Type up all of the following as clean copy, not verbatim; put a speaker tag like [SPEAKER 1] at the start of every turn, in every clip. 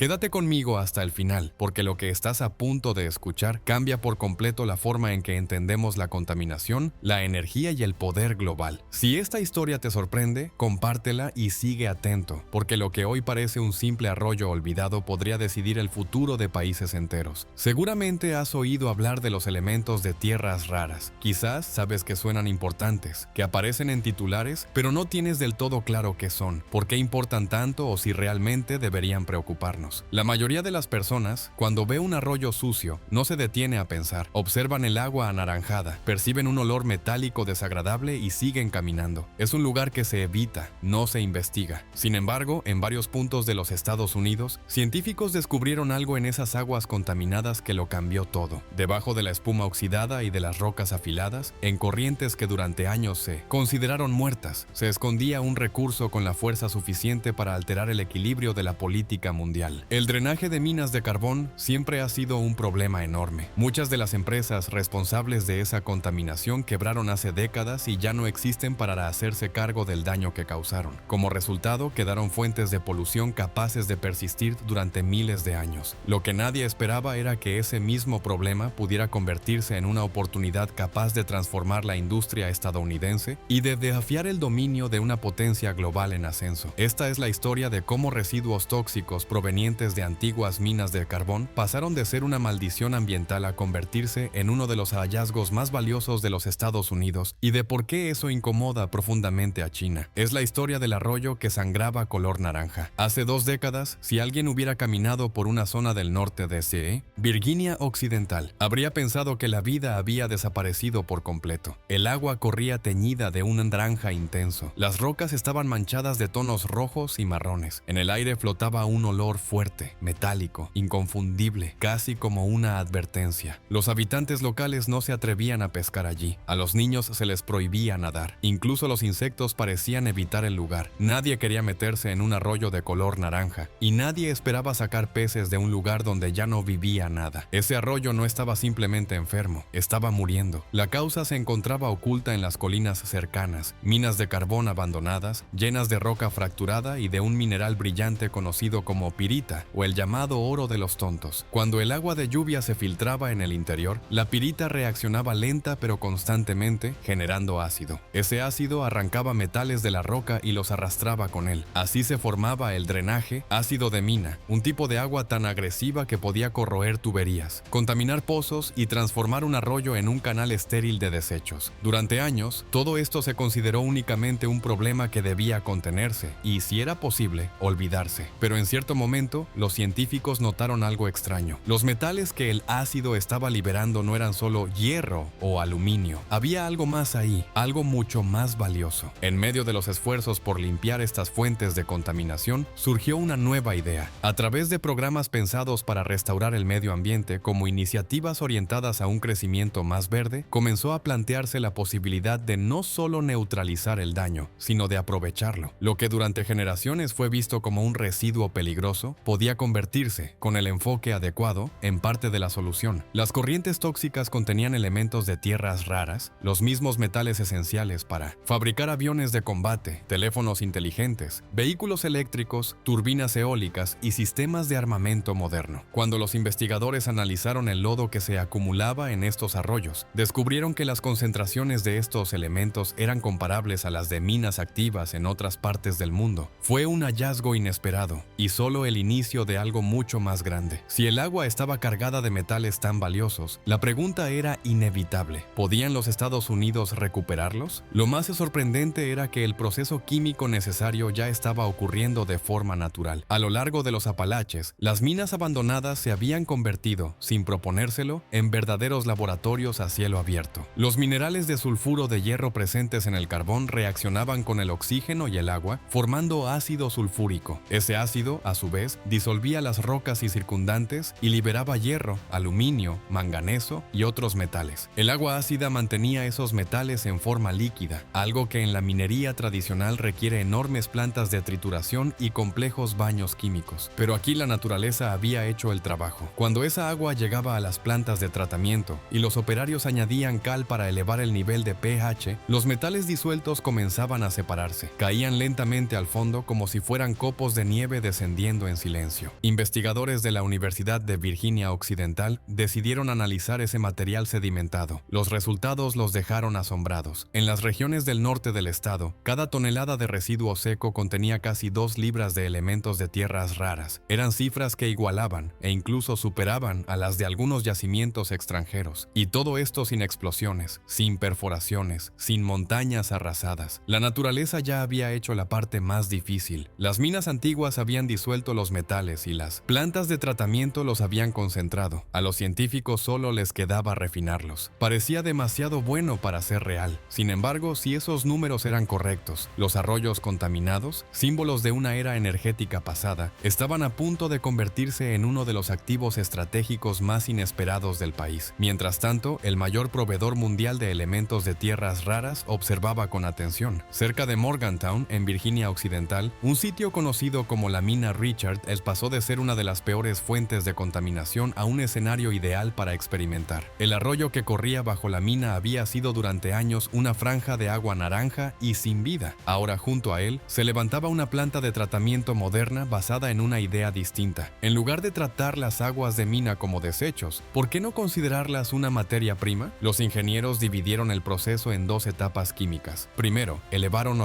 [SPEAKER 1] Quédate conmigo hasta el final, porque lo que estás a punto de escuchar cambia por completo la forma en que entendemos la contaminación, la energía y el poder global. Si esta historia te sorprende, compártela y sigue atento, porque lo que hoy parece un simple arroyo olvidado podría decidir el futuro de países enteros. Seguramente has oído hablar de los elementos de tierras raras. Quizás sabes que suenan importantes, que aparecen en titulares, pero no tienes del todo claro qué son, por qué importan tanto o si realmente deberían preocuparnos. La mayoría de las personas, cuando ve un arroyo sucio, no se detiene a pensar. Observan el agua anaranjada, perciben un olor metálico desagradable y siguen caminando. Es un lugar que se evita, no se investiga. Sin embargo, en varios puntos de los Estados Unidos, científicos descubrieron algo en esas aguas contaminadas que lo cambió todo. Debajo de la espuma oxidada y de las rocas afiladas, en corrientes que durante años se consideraron muertas, se escondía un recurso con la fuerza suficiente para alterar el equilibrio de la política mundial. El drenaje de minas de carbón siempre ha sido un problema enorme. Muchas de las empresas responsables de esa contaminación quebraron hace décadas y ya no existen para hacerse cargo del daño que causaron. Como resultado, quedaron fuentes de polución capaces de persistir durante miles de años. Lo que nadie esperaba era que ese mismo problema pudiera convertirse en una oportunidad capaz de transformar la industria estadounidense y de desafiar el dominio de una potencia global en ascenso. Esta es la historia de cómo residuos tóxicos provenientes de antiguas minas de carbón pasaron de ser una maldición ambiental a convertirse en uno de los hallazgos más valiosos de los Estados Unidos y de por qué eso incomoda profundamente a China. Es la historia del arroyo que sangraba color naranja. Hace 2 décadas, si alguien hubiera caminado por una zona del norte de Virginia Occidental, habría pensado que la vida había desaparecido por completo. El agua corría teñida de un naranja intenso. Las rocas estaban manchadas de tonos rojos y marrones. En el aire flotaba un olor fuerte, metálico, inconfundible, casi como una advertencia. Los habitantes locales no se atrevían a pescar allí. A los niños se les prohibía nadar. Incluso los insectos parecían evitar el lugar. Nadie quería meterse en un arroyo de color naranja, y nadie esperaba sacar peces de un lugar donde ya no vivía nada. Ese arroyo no estaba simplemente enfermo, estaba muriendo. La causa se encontraba oculta en las colinas cercanas, minas de carbón abandonadas, llenas de roca fracturada y de un mineral brillante conocido como pirita, o el llamado oro de los tontos. Cuando el agua de lluvia se filtraba en el interior, la pirita reaccionaba lenta pero constantemente, generando ácido. Ese ácido arrancaba metales de la roca y los arrastraba con él. Así se formaba el drenaje ácido de mina, un tipo de agua tan agresiva que podía corroer tuberías, contaminar pozos y transformar un arroyo en un canal estéril de desechos. Durante años, todo esto se consideró únicamente un problema que debía contenerse y, si era posible, olvidarse. Pero en cierto momento, los científicos notaron algo extraño. Los metales que el ácido estaba liberando no eran solo hierro o aluminio. Había algo más ahí, algo mucho más valioso. En medio de los esfuerzos por limpiar estas fuentes de contaminación, surgió una nueva idea. A través de programas pensados para restaurar el medio ambiente como iniciativas orientadas a un crecimiento más verde, comenzó a plantearse la posibilidad de no solo neutralizar el daño, sino de aprovecharlo. Lo que durante generaciones fue visto como un residuo peligroso, podía convertirse, con el enfoque adecuado, en parte de la solución. Las corrientes tóxicas contenían elementos de tierras raras, los mismos metales esenciales para fabricar aviones de combate, teléfonos inteligentes, vehículos eléctricos, turbinas eólicas y sistemas de armamento moderno. Cuando los investigadores analizaron el lodo que se acumulaba en estos arroyos, descubrieron que las concentraciones de estos elementos eran comparables a las de minas activas en otras partes del mundo. Fue un hallazgo inesperado y solo el inicio de algo mucho más grande. Si el agua estaba cargada de metales tan valiosos, la pregunta era inevitable. ¿Podían los Estados Unidos recuperarlos? Lo más sorprendente era que el proceso químico necesario ya estaba ocurriendo de forma natural. A lo largo de los Apalaches, las minas abandonadas se habían convertido, sin proponérselo, en verdaderos laboratorios a cielo abierto. Los minerales de sulfuro de hierro presentes en el carbón reaccionaban con el oxígeno y el agua, formando ácido sulfúrico. Ese ácido, a su vez, disolvía las rocas y circundantes y liberaba hierro, aluminio, manganeso y otros metales. El agua ácida mantenía esos metales en forma líquida, algo que en la minería tradicional requiere enormes plantas de trituración y complejos baños químicos. Pero aquí la naturaleza había hecho el trabajo. Cuando esa agua llegaba a las plantas de tratamiento y los operarios añadían cal para elevar el nivel de pH, los metales disueltos comenzaban a separarse. Caían lentamente al fondo como si fueran copos de nieve descendiendo en silencio. silencio. Investigadores de la Universidad de Virginia Occidental decidieron analizar ese material sedimentado. Los resultados los dejaron asombrados. En las regiones del norte del estado, cada tonelada de residuo seco contenía casi 2 libras de elementos de tierras raras. Eran cifras que igualaban e incluso superaban a las de algunos yacimientos extranjeros. Y todo esto sin explosiones, sin perforaciones, sin montañas arrasadas. La naturaleza ya había hecho la parte más difícil. Las minas antiguas habían disuelto los metales y las plantas de tratamiento los habían concentrado. A los científicos solo les quedaba refinarlos. Parecía demasiado bueno para ser real. Sin embargo, si esos números eran correctos, los arroyos contaminados, símbolos de una era energética pasada, estaban a punto de convertirse en uno de los activos estratégicos más inesperados del país. Mientras tanto, el mayor proveedor mundial de elementos de tierras raras observaba con atención. Cerca de Morgantown, en Virginia Occidental, un sitio conocido como la mina Richard pasó de ser una de las peores fuentes de contaminación a un escenario ideal para experimentar. El arroyo que corría bajo la mina había sido durante años una franja de agua naranja y sin vida. Ahora, junto a él, se levantaba una planta de tratamiento moderna basada en una idea distinta. En lugar de tratar las aguas de mina como desechos, ¿por qué no considerarlas una materia prima? Los ingenieros dividieron el proceso en 2 etapas químicas. Primero, elevaron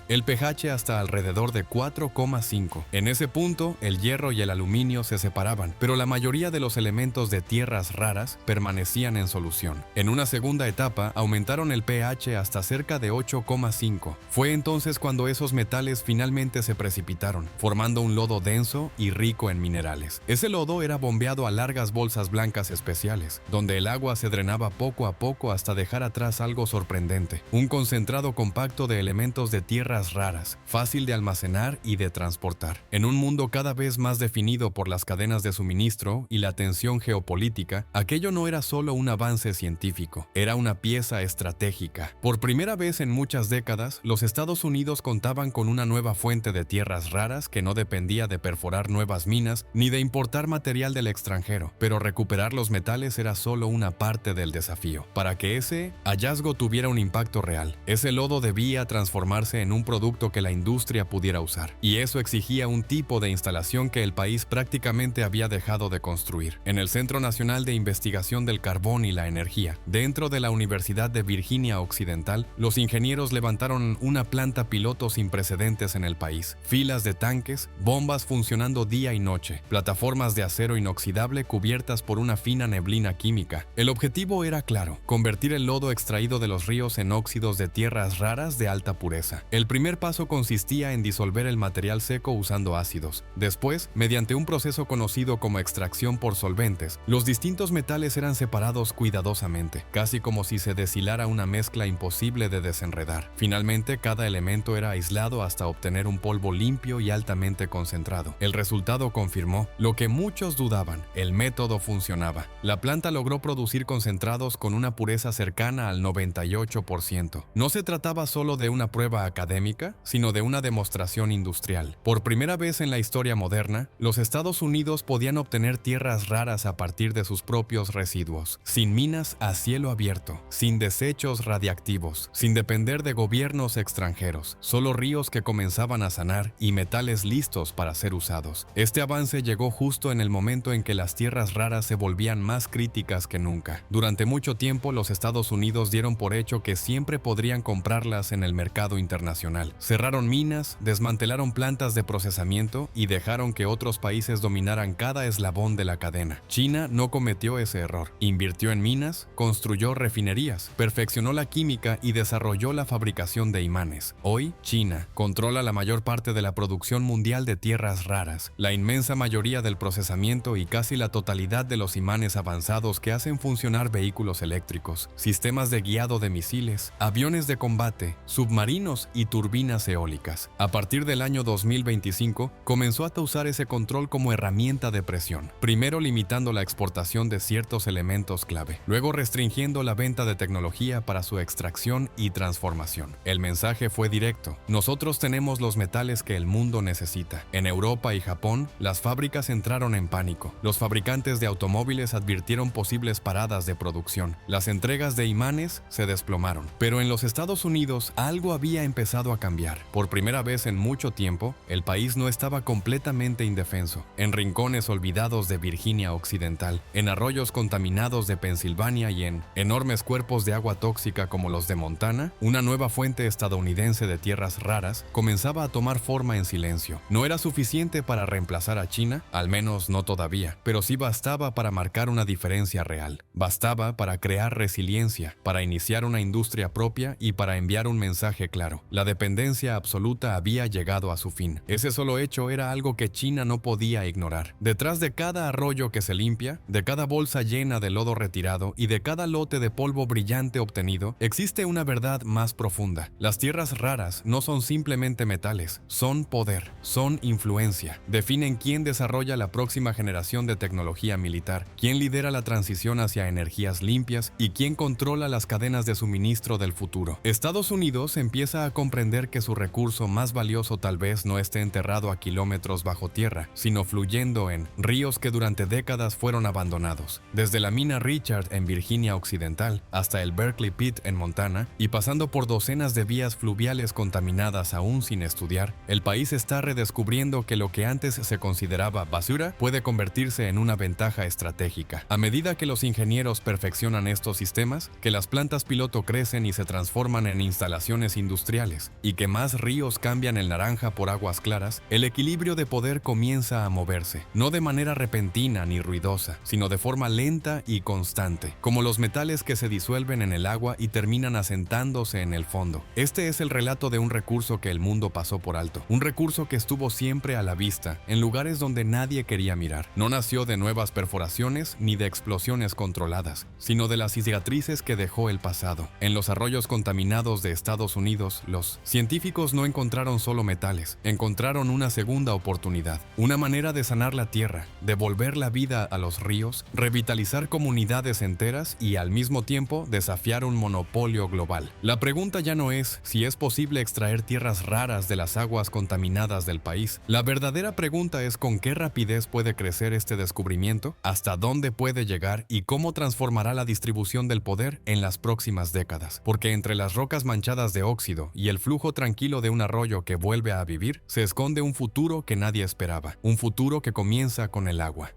[SPEAKER 1] el pH hasta alrededor de 4,5. En ese punto, el hierro y el aluminio se separaban, pero la mayoría de los elementos de tierras raras permanecían en solución. En una segunda etapa, aumentaron el pH hasta cerca de 8,5. Fue entonces cuando esos metales finalmente se precipitaron, formando un lodo denso y rico en minerales. Ese lodo era bombeado a largas bolsas blancas especiales, donde el agua se drenaba poco a poco hasta dejar atrás algo sorprendente: un concentrado compacto de elementos de tierras raras, fácil de almacenar y de transportar. En un mundo cada vez más definido por las cadenas de suministro y la tensión geopolítica, aquello no era solo un avance científico, era una pieza estratégica. Por primera vez en muchas décadas, los Estados Unidos contaban con una nueva fuente de tierras raras que no dependía de perforar nuevas minas ni de importar material del extranjero, pero recuperar los metales era solo una parte del desafío. Para que ese hallazgo tuviera un impacto real, ese lodo debía transformarse en un producto que la industria pudiera usar, y eso exigía un tipo de instalación que el país prácticamente había dejado de construir. En el Centro Nacional de Investigación del Carbón y la Energía, dentro de la Universidad de Virginia Occidental, los ingenieros levantaron una planta piloto sin precedentes en el país. Filas de tanques, bombas funcionando día y noche, plataformas de acero inoxidable cubiertas por una fina neblina química. El objetivo era claro: convertir el lodo extraído de los ríos en óxidos de tierras raras de alta pureza. El primer paso consistía en disolver el material seco usando ácidos. Después, mediante un proceso conocido como extracción por solventes, los distintos metales eran separados cuidadosamente, casi como si se deshilara una mezcla imposible de desenredar. Finalmente, cada elemento era aislado hasta obtener un polvo limpio y altamente concentrado. El resultado confirmó lo que muchos dudaban: el método funcionaba. La planta logró producir concentrados con una pureza cercana al 98%. No se trataba solo de una prueba académica, sino de una demostración industrial. Por primera vez en la historia moderna, los Estados Unidos podían obtener tierras raras a partir de sus propios residuos, sin minas a cielo abierto, sin desechos radiactivos, sin depender de gobiernos extranjeros, solo ríos que comenzaban a sanar y metales listos para ser usados. Este avance llegó justo en el momento en que las tierras raras se volvían más críticas que nunca. Durante mucho tiempo, los Estados Unidos dieron por hecho que siempre podrían comprarlas en el mercado internacional. Cerraron minas, desmantelaron plantas de procesamiento y dejaron que otros países dominaran cada eslabón de la cadena. China no cometió ese error. Invirtió en minas, construyó refinerías, perfeccionó la química y desarrolló la fabricación de imanes. Hoy, China controla la mayor parte de la producción mundial de tierras raras, la inmensa mayoría del procesamiento y casi la totalidad de los imanes avanzados que hacen funcionar vehículos eléctricos, sistemas de guiado de misiles, aviones de combate, submarinos y turbinas eólicas. A partir del año 2025, comenzó a usar ese control como herramienta de presión, primero limitando la exportación de ciertos elementos clave, luego restringiendo la venta de tecnología para su extracción y transformación. El mensaje fue directo: nosotros tenemos los metales que el mundo necesita. En Europa y Japón, las fábricas entraron en pánico. Los fabricantes de automóviles advirtieron posibles paradas de producción. Las entregas de imanes se desplomaron. Pero en los Estados Unidos algo había empezado a cambiar. Por primera vez en mucho tiempo, el país no estaba completamente completamente indefenso, en rincones olvidados de Virginia Occidental, en arroyos contaminados de Pensilvania y en enormes cuerpos de agua tóxica como los de Montana, una nueva fuente estadounidense de tierras raras comenzaba a tomar forma en silencio. No era suficiente para reemplazar a China, al menos no todavía, pero sí bastaba para marcar una diferencia real. Bastaba para crear resiliencia, para iniciar una industria propia y para enviar un mensaje claro. La dependencia absoluta había llegado a su fin. Ese solo hecho era algo que China no podía ignorar. Detrás de cada arroyo que se limpia, de cada bolsa llena de lodo retirado y de cada lote de polvo brillante obtenido, existe una verdad más profunda. Las tierras raras no son simplemente metales, son poder, son influencia. Definen quién desarrolla la próxima generación de tecnología militar, quién lidera la transición hacia energías limpias y quién controla las cadenas de suministro del futuro. Estados Unidos empieza a comprender que su recurso más valioso tal vez no esté enterrado a kilómetros bajo tierra, sino fluyendo en ríos que durante décadas fueron abandonados. Desde la mina Richard en Virginia Occidental hasta el Berkeley Pit en Montana y pasando por docenas de vías fluviales contaminadas aún sin estudiar, el país está redescubriendo que lo que antes se consideraba basura puede convertirse en una ventaja estratégica. A medida que los ingenieros perfeccionan estos sistemas, que las plantas piloto crecen y se transforman en instalaciones industriales, y que más ríos cambian el naranja por aguas claras, el equilibrio de poder comienza a moverse, no de manera repentina ni ruidosa, sino de forma lenta y constante, como los metales que se disuelven en el agua y terminan asentándose en el fondo. Este es el relato de un recurso que el mundo pasó por alto, un recurso que estuvo siempre a la vista, en lugares donde nadie quería mirar. No nació de nuevas perforaciones ni de explosiones controladas, sino de las cicatrices que dejó el pasado. En los arroyos contaminados de Estados Unidos, los científicos no encontraron solo metales, encontraron una segunda oportunidad, una manera de sanar la tierra, devolver la vida a los ríos, revitalizar comunidades enteras y al mismo tiempo desafiar un monopolio global. La pregunta ya no es si es posible extraer tierras raras de las aguas contaminadas del país. La verdadera pregunta es con qué rapidez puede crecer este descubrimiento, hasta dónde puede llegar y cómo transformará la distribución del poder en las próximas décadas. Porque entre las rocas manchadas de óxido y el flujo tranquilo de un arroyo que vuelve a vivir, se esconde un futuro que nadie esperaba, un futuro que comienza con el agua.